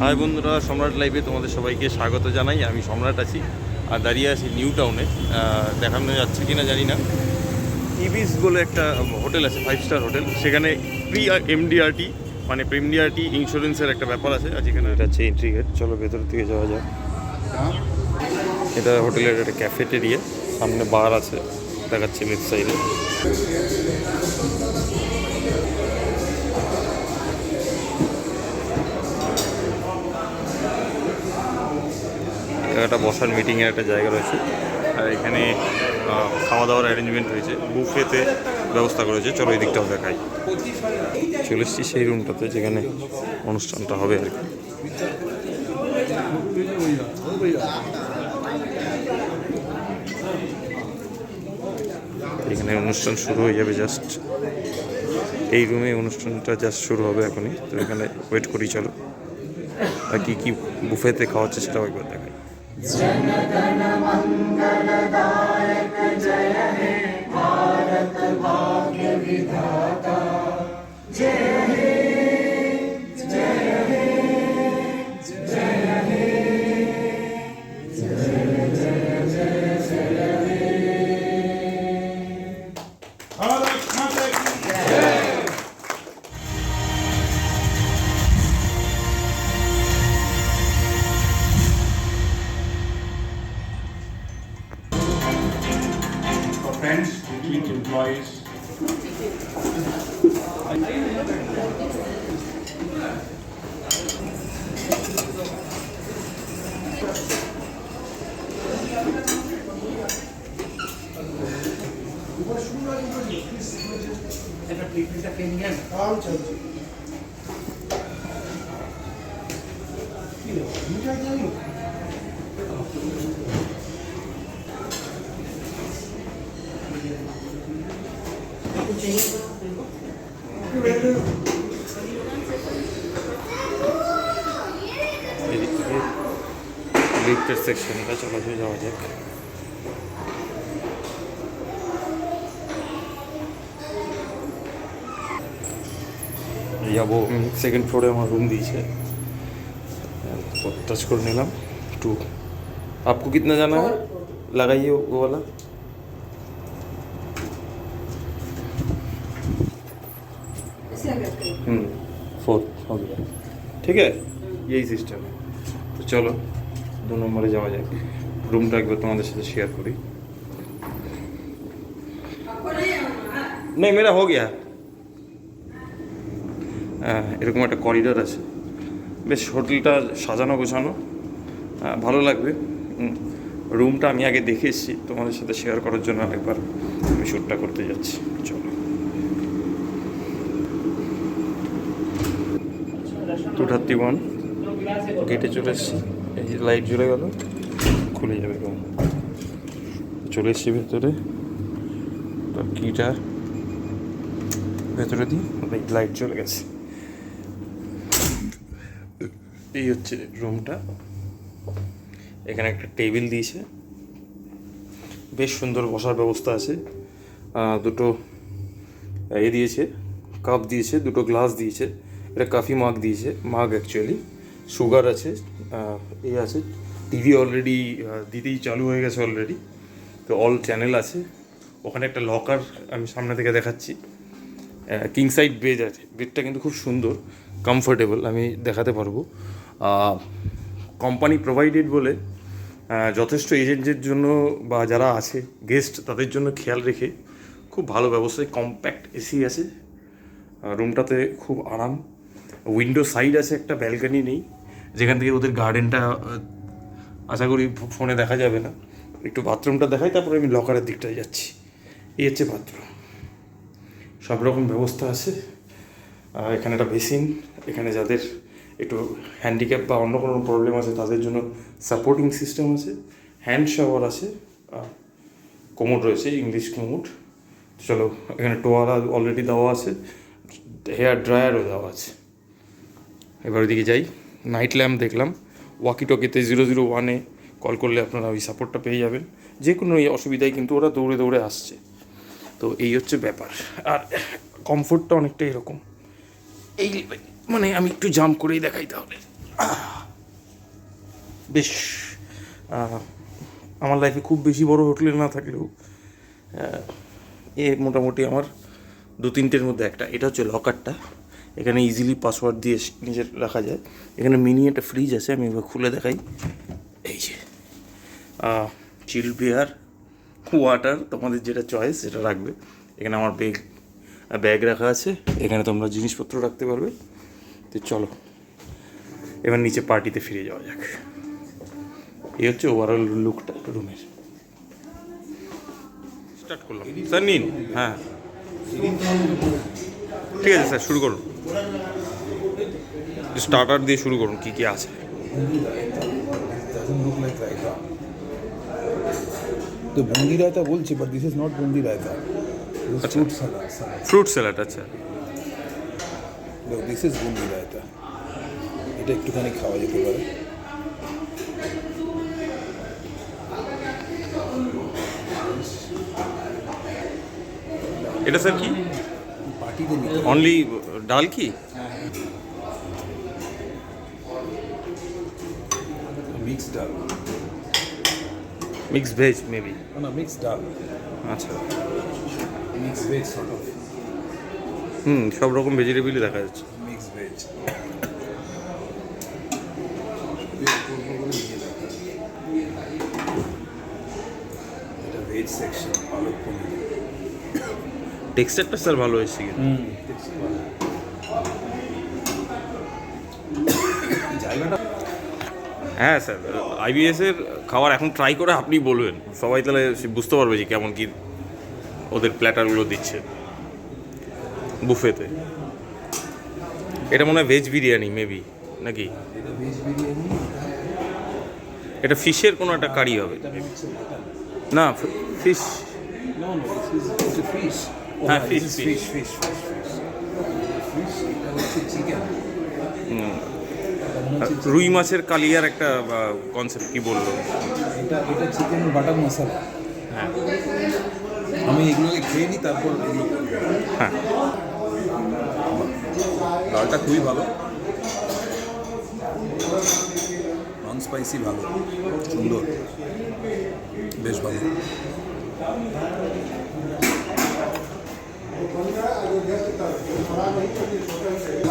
High বন্ধুরা, সম্রাট লাইভে তোমাদের সবাইকে স্বাগত জানাই। আমি সম্রাট আছি আর দাঁড়িয়ে আছি নিউ টাউনে। দেখানো যাচ্ছে কিনা জানি না, ইবিস বলে একটা হোটেল আছে, 5 স্টার হোটেল। সেখানে এমডিআরটি মানে প্রিমডিআরটি ইন্স্যুরেন্সের একটা ব্যাপার আছে। আর যেখানে এটা হচ্ছে এন্ট্রি গেট। চলো ভেতর থেকে যাওয়া যাক। এটা হোটেলের একটা ক্যাফেটেরিয়া, সামনে বার আছে দেখাচ্ছে লেফট সাইডে। একটা বসার মিটিংয়ের একটা জায়গা রয়েছে, আর এখানে খাওয়া দাওয়ার অ্যারেঞ্জমেন্ট হয়েছে, বুফেতে ব্যবস্থা করেছে। চলো এই দিকটাও দেখাই। চলে এসেছি সেই রুমটাতে যেখানে অনুষ্ঠানটা হবে আর কি। এখানে অনুষ্ঠান শুরু হয়ে যাবে জাস্ট, এই রুমে অনুষ্ঠানটা জাস্ট শুরু হবে এখনই। তো এখানে ওয়েট করি, চলো আর কি কি বুফেতে খাওয়াচ্ছে সেটাও একবার দেখাই। जनगण मंगलदायक जय हे भारत भाग्य विधाता जय हे जय हे जय हे जय जय जय जय हे भारत माता की जय। Friends, each employees. এদিক থেকে লিফটের সেকশনটা চলাচল যাওয়া যাক। যাবো সেকেন্ড ফ্লোরে, আমার রুম দিয়েছে, टच कर निलाम 2। आपको कितना जाना है, लगाइए वो वाला। फोर्थ हो गया, ठीक है, यही सिस्टम है। तो चलो 2 নম্বরে যাওয়া যায়। রুমটা একবার তোমাদের সাথে শেয়ার করি। नहीं मेरा हो गया। এরকম একটা করিডোর আছে, বেশ হোটেলটা সাজানো গোছানো, ভালো লাগবে। রুমটা আমি আগে দেখে এসেছি, তোমাদের সাথে শেয়ার করার জন্য আরেকবার আমি শ্যুটটা করতে যাচ্ছি। চলো 231 গেটে চলে এসেছি। এই যে লাইট জ্বলে গেল, খুলে যাবে রুম। চলে এসেছি ভেতরে, তার কিটা ভেতরে দিই, লাইট চলে গেছে। এই হচ্ছে রুমটা। এখানে একটা টেবিল দিয়েছে, বেশ সুন্দর বসার ব্যবস্থা আছে। দুটো দিয়েছে, কাপ দিয়েছে, দুটো গ্লাস দিয়েছে। এটা কফি মাগ দিয়েছে, মাগ অ্যাকচুয়ালি। সুগার আছে, আছে। টিভি অলরেডি দিতেই চালু হয়ে গেছে অলরেডি, তো অল চ্যানেল আছে। ওখানে একটা লকার আমি সামনে থেকে দেখাচ্ছি। কিং সাইড বেড আছে, বেডটা কিন্তু খুব সুন্দর, কমফোর্টেবল, আমি দেখাতে পারবো। কোম্পানি প্রোভাইডেড বলে যথেষ্ট এজেন্টদের জন্য বা যারা আছে গেস্ট তাদের জন্য খেয়াল রেখে খুব ভালো ব্যবস্থায় কম্প্যাক্ট এসি আছে। রুমটাতে খুব আরাম। উইন্ডো সাইড আছে, একটা ব্যালকনি নেই যেখান থেকে ওদের গার্ডেনটা আশা করি ফোনে দেখা যাবে না। একটু বাথরুমটা দেখাই, তারপরে আমি লকারের দিকটায় যাচ্ছি। এই হচ্ছে বাথরুম, সব রকম ব্যবস্থা আছে। এখানে একটা বেসিন, এখানে যাদের একটু হ্যান্ডিক্যাপ বা অন্য কোনো প্রবলেম আছে তাদের জন্য সাপোর্টিং সিস্টেম আছে। হ্যান্ড শাওয়ার আছে, কোমোড রয়েছে, ইংলিশ কোমোড। চলো এখানে টোয়ালা অলরেডি দেওয়া আছে, হেয়ার ড্রায়ারও দেওয়া আছে। এবার ওইদিকে যাই। নাইট ল্যাম্প দেখলাম, ওয়াকি টকিতে 001-এ কল করলে আপনারা ওই সাপোর্টটা পেয়ে যাবেন। যে কোনো এই অসুবিধায় কিন্তু ওরা দৌড়ে দৌড়ে আসছে। তো এই হচ্ছে ব্যাপার। আর কমফোর্টটা অনেকটা এরকম, এই মানে আমি একটু জাম্প করেই দেখাই তাহলে। বেশ আমার লাইফে খুব বেশি বড় হোটেলে না থাকলেও এ মোটামুটি আমার 2-3টের মধ্যে একটা। এটা হচ্ছে লকারটা, এখানে ইজিলি পাসওয়ার্ড দিয়ে নিজের রাখা যায়। এখানে মিনি একটা ফ্রিজ আছে, আমি এবার খুলে দেখাই। এই যে চিল বিয়ার, ওয়াটার, তোমাদের যেটা চয়েস সেটা রাখবে। এখানে আমার ব্যাগ রাখা আছে, এখানে তোমরা জিনিসপত্র রাখতে পারবে। তো চলো এবার নিচে পার্টিতে ফিরে যাওয়া যাক। এই হচ্ছে ওভারঅল লুকটা রুমের। স্টার্ট করলাম স্যার, নিন। হ্যাঁ ঠিক আছে স্যার, শুরু করুন। স্টার্টার দিয়ে শুরু করুন, কী কী আছে। Doesn't look like raita. तो boondi raita बोलছি, but this is not boondi raita. This is fruit salad. Fruit salad, আচ্ছা। No, this is boondi raita. এটা একটুখানি খাওয়া যেতে পারে। এটা স্যার কি? পার্টিতে নিতে অনলি ডাল কি? মিক্স ডাল, মিক্স ভেজ মেবি। না মিক্স ডাল, আচ্ছা, মিক্স ভেজ সর্ট অফ, সব রকম ভেজিটেবলই দেখা যাচ্ছে। Mix veg. এটা ভেজ সেকশন, পালক পনির। টেক্সচারটা স্যার ভালো হয়েছে কিন্তু। জায়গাটা হ্যাঁ স্যার, IBS এর খাবার এখন ট্রাই করে আপনি বলবেন, সবাই তাহলে বুঝতে পারবে যে কেমন কি ওদের প্ল্যাটারগুলো দিচ্ছে বুফেতে। এটা মনে হয় ভেজ বিরিয়ানি মেবি, নাকি? এটা ভেজ বিরিয়ানি, এটা ফিশের কোনো একটা কারি হবে। এটা হচ্ছে মাটন। না, fish. No, it's a fish. হ্যাঁ, this fish, is fish. fish. Fish, এটা হচ্ছে চিকেন। রুই মাছের কালিয়ার একটা কনসেপ্ট কি বললো? এটা চিকেন বাটার মশলা। হ্যাঁ আমি এগুলোকে খেয়ে নিই, তারপর এগুলো হ্যাঁ, ডালটা খুবই ভালো, নন স্পাইসি ভালো, সুন্দর, বেশ ভালো।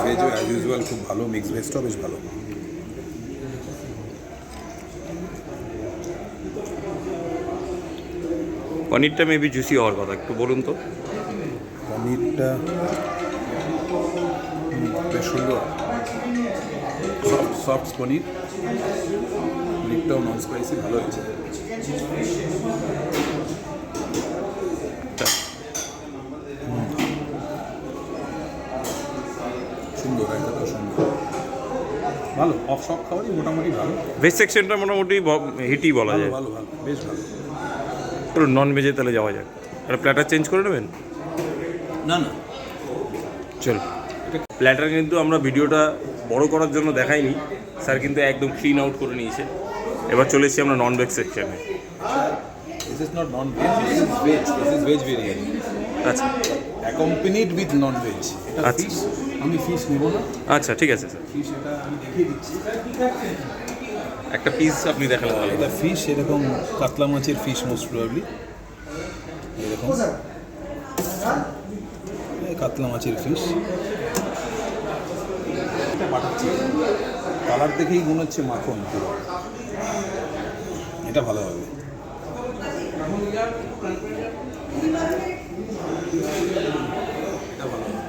ভেজও অ্যাজ ইউজুয়াল খুব ভালো, মিক্স ভেজটাও বেশ ভালো। পনিরটা মেবি জুসি হওয়ার কথা, একটু বলুন তো। পনিরটা বেশ সুন্দর, সফট পনির, পনিরটাও নন স্পাইসি ভালো হয়েছে। সুন্দর, একদম সুন্দর, ভালো। সব খাবারই মোটামুটি ভালো। ভেজ সেকশনটা মোটামুটি হিটই বলা ভালো যায়। ভালো ভালো, বেশ ভালো। পুরো নন ভেজে তাহলে যাওয়া যাক। একটা প্ল্যাটার চেঞ্জ করে নেবেন? না না, চল। প্ল্যাটার কিন্তু আমরা ভিডিওটা বড় করার জন্য দেখাইনি, স্যার কিন্তু একদম ক্লিন আউট করে নিয়েছে। এবার চলে এসেছি আমরা নন ভেজ সেকশনে। This is not non veg, this is veg, this is veg biryani আচ্ছা অ্যাকম্পানিড উইথ নন ভেজ। এটা আচ্ছা। ফিশ, আমি ফিশ নেব না। আচ্ছা ঠিক আছে স্যার, ফিশ এটা আমি দেখিয়ে দিচ্ছি। একটা পিস আপনি দেখালে ভালো। এটা ফিশ, এরকম কাতলা মাছের ফিশ মোস্ট প্রবাবলি, এরকম এই কাতলা মাছের ফিশ। এটা বাটার চিকেন, কালার দেখেই মনে হচ্ছে মাখন পুরো। এটা ভালো হবে। এটা ভালো হবে।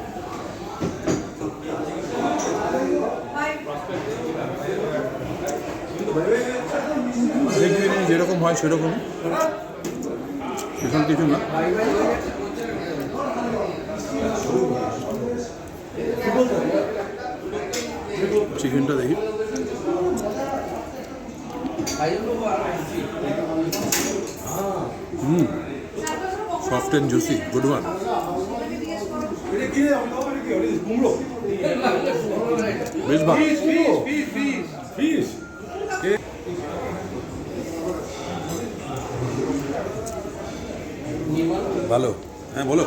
ভেজ বিরিয়ানি যেরকম হয় সেরকম, ভীষণ কিছু না। চিকেনটা দেখি, soft and juicy, good one. বেশ ভালো। ভালো, হ্যাঁ বলো।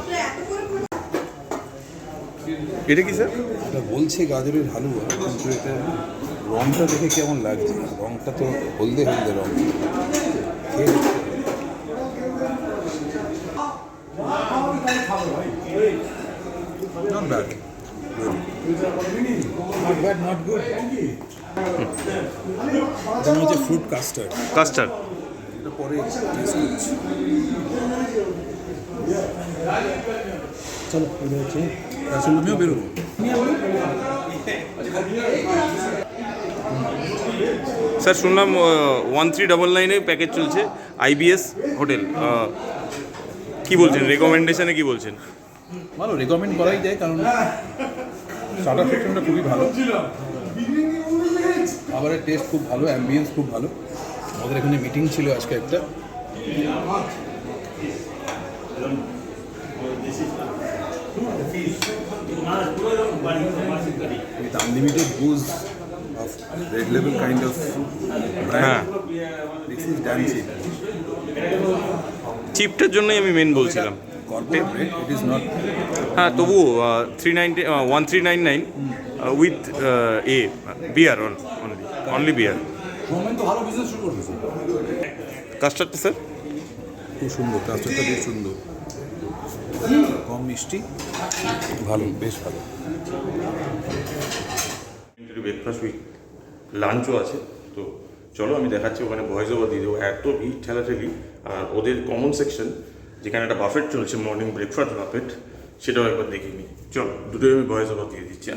এটা কি স্যার? এটা বলছে গাজরের হালুয়া, কিন্তু এটা রংটা দেখে কেমন লাগছে, রংটা তো হলদে হলদে রং। খেয়ে দেখতে হবে। Not bad. Good. Not bad, not good. এটা হচ্ছে ফ্রুট কাস্টার্ড। কাস্টার্ড এটা পরে টেস্ট করছি। চলো এটা হচ্ছে তুমিও বেরোবো। স্যার শুনলাম 1399 প্যাকেজ চলছে IBS হোটেল, কি বলছেন রেকমেন্ডেশনে কি বলছেন? ভালো, রেকমেন্ড করাই যায়, কারণ স্টার্টার সেকশনটা খুবই ভালো, খাবারের টেস্ট খুব ভালো, অ্যাম্বিয়েন্স খুব ভালো। আমাদের এখানে মিটিং ছিল আজকে একটা, with unlimited booze of red label kind of হ্যাঁ, brand. This is damn cheap. চিপটার জন্যই আমি মেন বলছিলাম। Corporate rate, it is not. হ্যাঁ তবুও 1399 with a beer only beer. কাস্টার্ডটা স্যার খুব সুন্দর, কাস্টারটা বেশ সুন্দর, কম মিষ্টি, ভালো, বেশ ভালো। ব্রেকফাস্ট উইথ লাঞ্চও আছে, তো চলো আমি দেখাচ্ছি ওখানে ভয়েস ওভার দিয়ে দেবো। এত ভিড় ঠেলাঠেলি, আর ওদের কমন সেকশন যেখানে একটা বাফেট চলছে, মর্নিং ব্রেকফাস্ট বাফেট, সেটাও একবার দেখিয়ে নিই। চলো দুটোই আমি ভয়েস ওভার দিয়ে দিচ্ছি।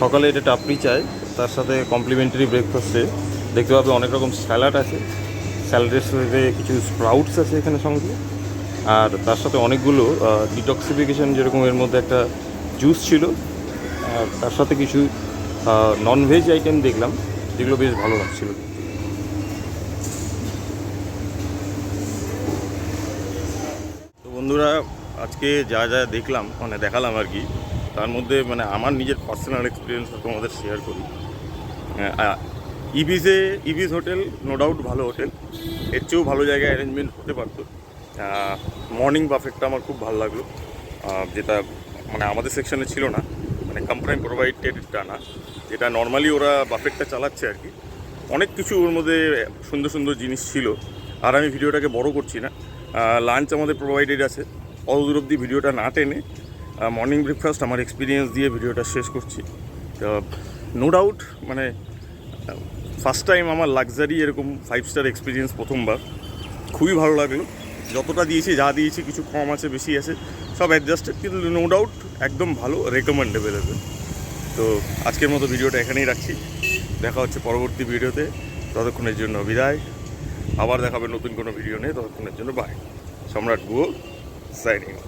সকালে এটা টাপড়ি চায়, তার সাথে কমপ্লিমেন্টারি ব্রেকফাস্টে দেখতে পাবে অনেক রকম স্যালাড আছে, স্যালাডের সাথে কিছু স্প্রাউটস আছে এখানে সঙ্গে, আর তার সাথে অনেকগুলো ডিটক্সিফিকেশন, যেরকম এর মধ্যে একটা জুস ছিল, আর তার সাথে কিছু ননভেজ আইটেম দেখলাম যেগুলো বেশ ভালো লাগছিল। তো বন্ধুরা, আজকে যা যা দেখলাম মানে দেখালাম আর কি, তার মধ্যে মানে আমার নিজের পার্সোনাল এক্সপিরিয়েন্স তোমাদের শেয়ার করি। ইবিস হোটেল নো ডাউট ভালো হোটেল, এর চেয়েও ভালো জায়গায় অ্যারেঞ্জমেন্ট হতে পারতো। মর্নিং বাফেটটা আমার খুব ভালো লাগলো, যেটা মানে আমাদের সেকশনে ছিল না, মানে কোম্পানি প্রোভাইডেডটা না, যেটা নর্মালি ওরা বাফেটটা চালাচ্ছে আর কি। অনেক কিছু ওর মধ্যে সুন্দর সুন্দর জিনিস ছিল, আর আমি ভিডিওটাকে বড় করছি না। লাঞ্চ আমাদের প্রোভাইডেড আছে, অতদূর অবধি ভিডিওটা না টেনে মর্নিং ব্রেকফাস্ট আমার এক্সপিরিয়েন্স দিয়ে ভিডিওটা শেষ করছি। তো নো ডাউট মানে ফার্স্ট টাইম আমার লাক্সারি এরকম 5 স্টার এক্সপিরিয়েন্স প্রথমবার, খুবই ভালো লাগলো। যতটা দিয়েছি, যা দিয়েছি, কিছু কম আছে বেশি আছে, সব অ্যাডজাস্টেড, কিন্তু নো ডাউট একদম ভালো, রেকমেন্ডেবল। তো আজকের মতো ভিডিওটা এখানেই রাখছি, দেখা হচ্ছে পরবর্তী ভিডিওতে। ততক্ষণের জন্য বিদায়, আবার দেখাবে নতুন কোনো ভিডিও নিয়ে, ততক্ষণের জন্য বাই। সম্রাট গুহ সাইনিং অফ।